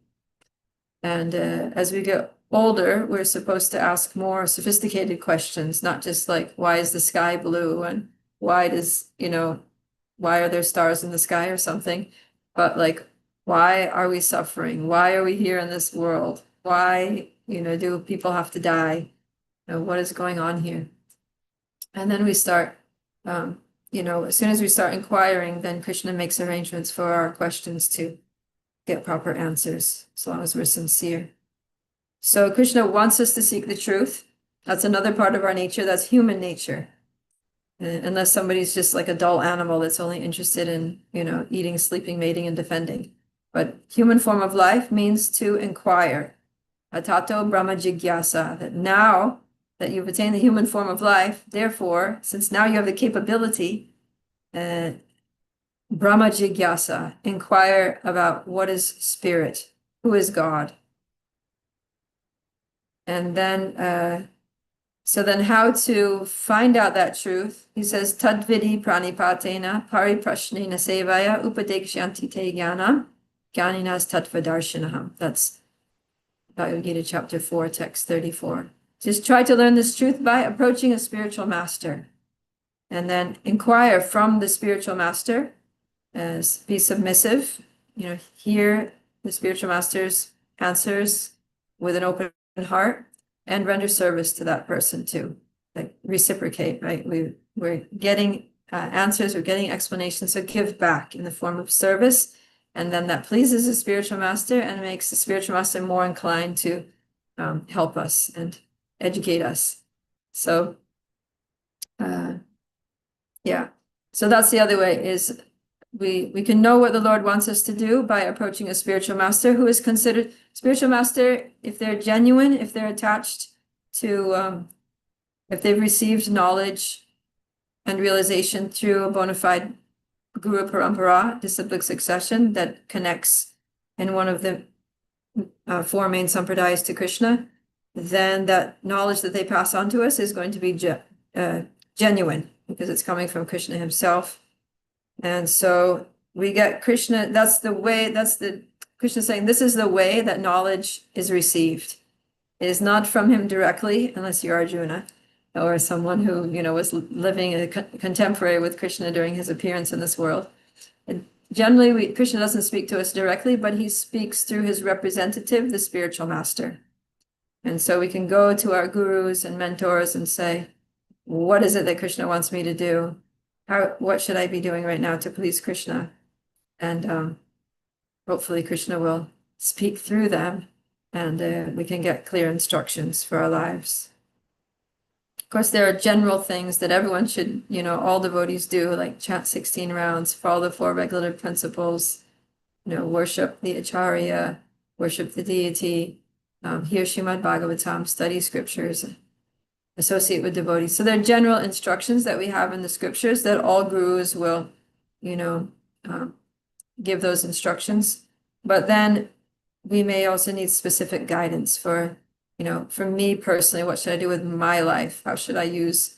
And as we get older, we're supposed to ask more sophisticated questions, not just like, why is the sky blue? And why are there stars in the sky or something? But like, why are we suffering? Why are we here in this world? Why, do people have to die? What is going on here? And then we start, as soon as we start inquiring, then Krishna makes arrangements for our questions to get proper answers, as long as we're sincere. So Krishna wants us to seek the truth. That's another part of our nature. That's human nature. Unless somebody's just like a dull animal that's only interested in, eating, sleeping, mating, and defending. But human form of life means to inquire. Atato Brahma Jigyasa, that now that you've attained the human form of life, therefore, since now you have the capability, Brahma Jigyasa, inquire about what is spirit, who is God. And then, so then how to find out that truth? He says, Tadvidi pranipatena pariprashnena sevaya upadekshanti te jnanam jnaninas tattvadarshinaham. That's Bhagavad Gita chapter 4, text 34. Just try to learn this truth by approaching a spiritual master. And then inquire from the spiritual master, be submissive, hear the spiritual master's answers with an open heart, and render service to that person too. Like reciprocate, right? We're getting answers, we're getting explanations, so give back in the form of service. And then that pleases the spiritual master and makes the spiritual master more inclined to help us and educate us. So, yeah. So that's the other way, is we can know what the Lord wants us to do by approaching a spiritual master who is considered spiritual master if they're genuine, if they're attached to, if they've received knowledge and realization through a bona fide Guru Parampara, disciplic succession that connects in one of the four main sampradayas to Krishna, then that knowledge that they pass on to us is going to be genuine because it's coming from Krishna himself. And so we get Krishna, that's the way, Krishna saying, this is the way that knowledge is received. It is not from him directly, unless you're Arjuna, or someone who, was living a contemporary with Krishna during his appearance in this world. And generally, Krishna doesn't speak to us directly, but he speaks through his representative, the spiritual master. And so we can go to our gurus and mentors and say, what is it that Krishna wants me to do? What should I be doing right now to please Krishna? And hopefully Krishna will speak through them, and we can get clear instructions for our lives. Of course, there are general things that everyone should, all devotees do, like chant 16 rounds, follow the 4 regulative principles, worship the Acharya, worship the deity, hear Srimad Bhagavatam, study scriptures, associate with devotees. So there are general instructions that we have in the scriptures that all gurus will, give those instructions. But then we may also need specific guidance for me personally, what should I do with my life? How should I use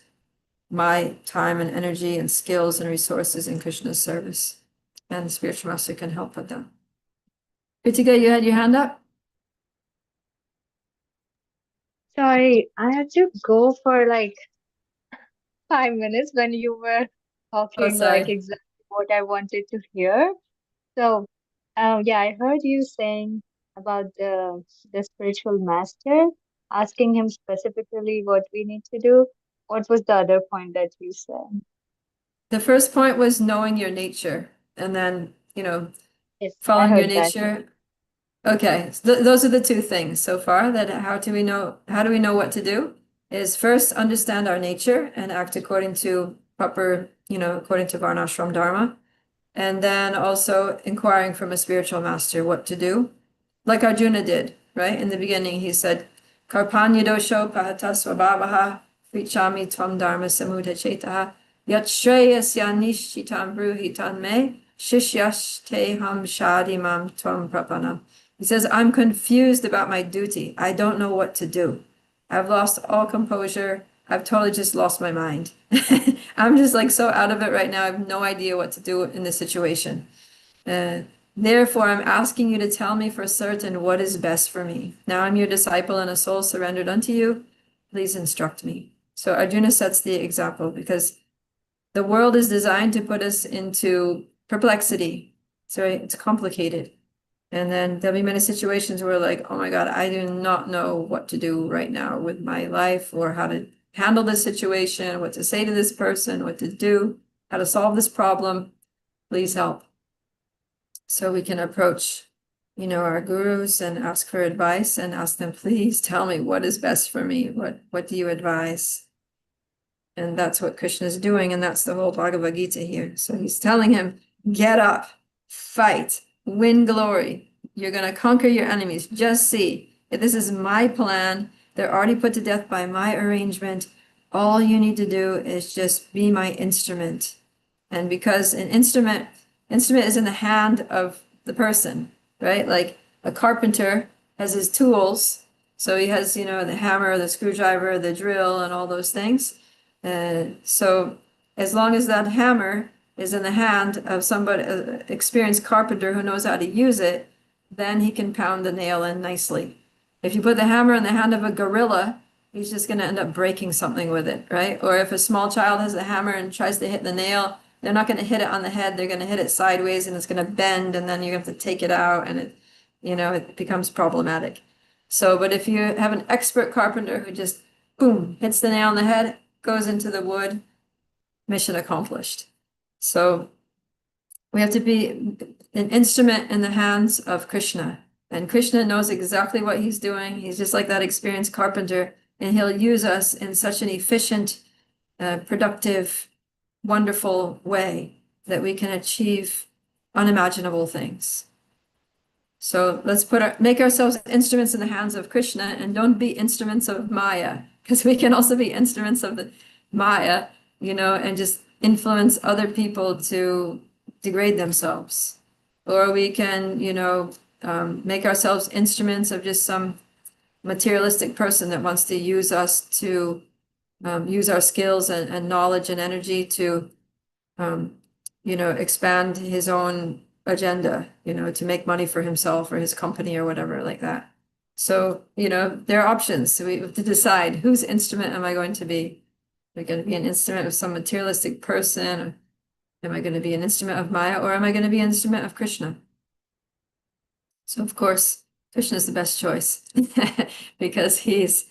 my time and energy and skills and resources in Krishna's service? And the spiritual master can help with that. Kritika, you had your hand up? Sorry, I had to go for like 5 minutes when you were talking like Sorry. exactly what I wanted to hear. So, yeah, I heard you saying about the spiritual master, asking him specifically what we need to do. What was the other point that you said? The first point was knowing your nature, and then, Yes, I following your heard that. nature. Okay, so those are the two things so far. That how do we know what to do? Is first understand our nature and act according to proper, according to Varnashram Dharma. And then also inquiring from a spiritual master what to do, like Arjuna did, right? In the beginning, he said, Karpanya dosho pahata swabhavaha prichami tvam dharma samudha chetaha yat shreyasya nishchitam bruhitan me shishyas teham shadimam tvam prapanam. He says, I'm confused about my duty. I don't know what to do. I've lost all composure. I've totally just lost my mind. I'm just like so out of it right now. I have no idea what to do in this situation. Therefore, I'm asking you to tell me for certain what is best for me. Now I'm your disciple and a soul surrendered unto you. Please instruct me. So Arjuna sets the example because the world is designed to put us into perplexity. So it's complicated. And then there'll be many situations where like, oh my God, I do not know what to do right now with my life or how to handle this situation, what to say to this person, what to do, how to solve this problem. Please help. So we can approach, our gurus and ask for advice and ask them, please tell me what is best for me. What do you advise? And that's what Krishna is doing. And that's the whole Bhagavad Gita here. So he's telling him, get up, fight, win glory. You're going to conquer your enemies. Just see, if this is my plan, they're already put to death by my arrangement. All you need to do is just be my instrument. And because an instrument is in the hand of the person, right? Like a carpenter has his tools. So he has, the hammer, the screwdriver, the drill, and all those things. So as long as that hammer is in the hand of somebody, experienced carpenter who knows how to use it, then he can pound the nail in nicely. If you put the hammer in the hand of a gorilla, he's just going to end up breaking something with it, right? Or if a small child has a hammer and tries to hit the nail, they're not going to hit it on the head. They're going to hit it sideways and it's going to bend, and then you have to take it out, and it becomes problematic. So, but if you have an expert carpenter who just, boom, hits the nail on the head, goes into the wood, mission accomplished. So we have to be an instrument in the hands of Krishna. And Krishna knows exactly what he's doing. He's just like that experienced carpenter, and he'll use us in such an efficient, productive, wonderful way that we can achieve unimaginable things. So let's make ourselves instruments in the hands of Krishna, and don't be instruments of Maya, because we can also be instruments of the Maya, and just influence other people to degrade themselves. Or we can, make ourselves instruments of just some materialistic person that wants to use us to use our skills and knowledge and energy to expand his own agenda, to make money for himself or his company or whatever like that. So, there are options. So we have to decide, whose instrument am I going to be? Am I going to be an instrument of some materialistic person? Am I going to be an instrument of Maya, or am I going to be an instrument of Krishna? So of course, Krishna is the best choice because he's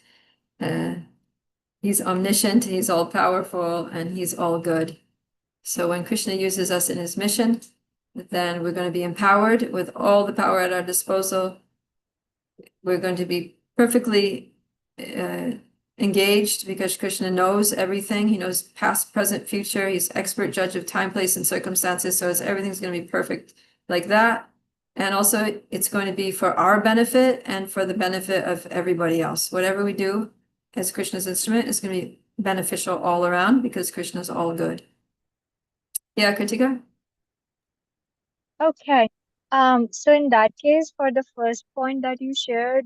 omniscient, he's all powerful, and he's all good. So when Krishna uses us in his mission, then we're going to be empowered with all the power at our disposal. We're going to be perfectly engaged because Krishna knows everything. He knows past, present, future. He's expert judge of time, place, and circumstances. So everything's going to be perfect like that. And also it's going to be for our benefit and for the benefit of everybody else. Whatever we do as Krishna's instrument is going to be beneficial all around because Krishna's all good. Yeah, Kritika? Okay. So in that case, for the first point that you shared,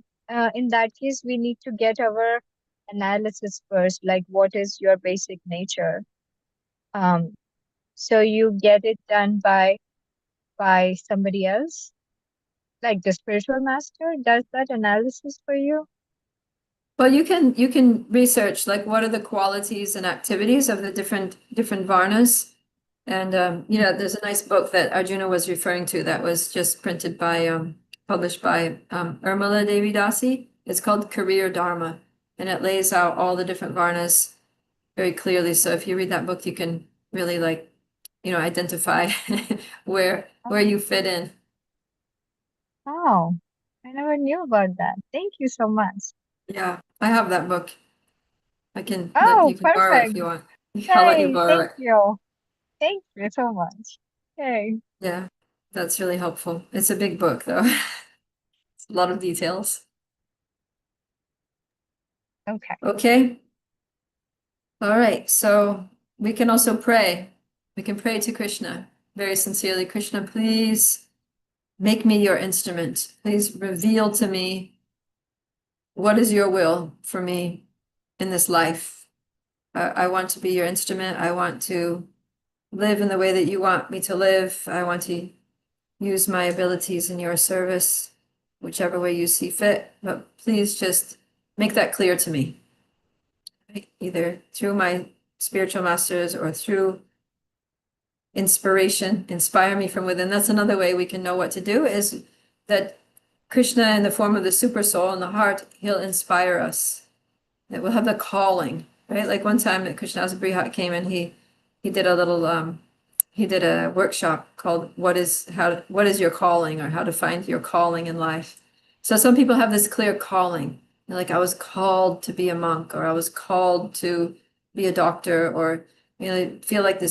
in that case, we need to get our analysis first, like what is your basic nature? So you get it done by somebody else, like the spiritual master does that analysis for you. Well, you can research like what are the qualities and activities of the different varnas. And there's a nice book that Arjuna was referring to that was just printed by published by Urmila Devi Dasi. It's called Career Dharma, and it lays out all the different varnas very clearly. So if you read that book, you can really identify where you fit in. Oh, I never knew about that. Thank you so much. Yeah, I have that book. You can Oh, borrow it if perfect. you want. I'll let you Yay, borrow thank it. you. Thank you so much. Yay. Yeah, that's really helpful. It's a big book though. It's a lot of details. Okay. Okay. All right. So we can also pray. We can pray to Krishna very sincerely. Krishna, please make me your instrument. Please reveal to me what is your will for me in this life. I want to be your instrument. I want to live in the way that you want me to live. I want to use my abilities in your service, whichever way you see fit. But please just make that clear to me, either through my spiritual masters or through inspiration, inspire me from within. That's another way we can know what to do, is that Krishna, in the form of the super soul in the heart, he'll inspire us. That we'll have the calling, right? Like one time that Krishna's Brihat came and he did a little he did a workshop called what is your calling, or how to find your calling in life. So some people have this clear calling. They're like, I was called to be a monk, or I was called to be a doctor, or they feel like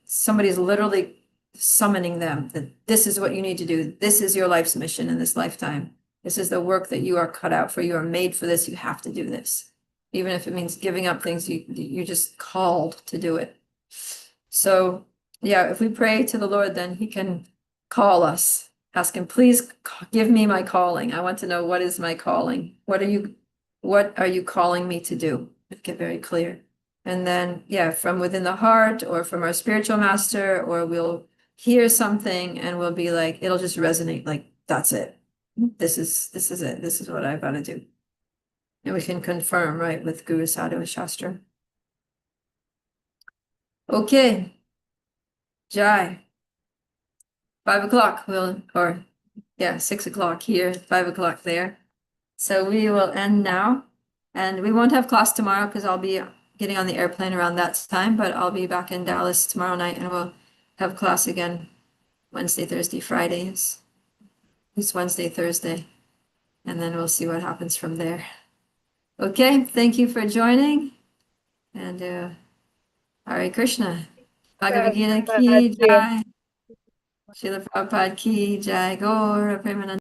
somebody's literally summoning them, that this is what you need to do. This is your life's mission in this lifetime. This is the work that you are cut out for. You are made for this. You have to do this. Even if it means giving up things, you're just called to do it. So yeah, if we pray to the Lord, then he can call us. Ask him, please give me my calling. I want to know, what is my calling? What are you calling me to do? Make it very clear. And then, yeah, from within the heart or from our spiritual master, or we'll hear something and we'll be like, it'll just resonate, like, that's it. This is it. This is what I've got to do. And we can confirm, right, with Guru Sadhu and Shastra. Okay. Jai. 5 o'clock, 6 o'clock here, 5 o'clock there. So we will end now, and we won't have class tomorrow because I'll be getting on the airplane around that time, but I'll be back in Dallas tomorrow night, and we'll have class again Wednesday, Thursday, Fridays. It's Wednesday, Thursday, and then we'll see what happens from there. Okay, thank you for joining, and Hare Krishna. Bhagavad Gita ki Prabhupada Priya. jai. Srila Prabhupada ki jai. Gaura Premanand.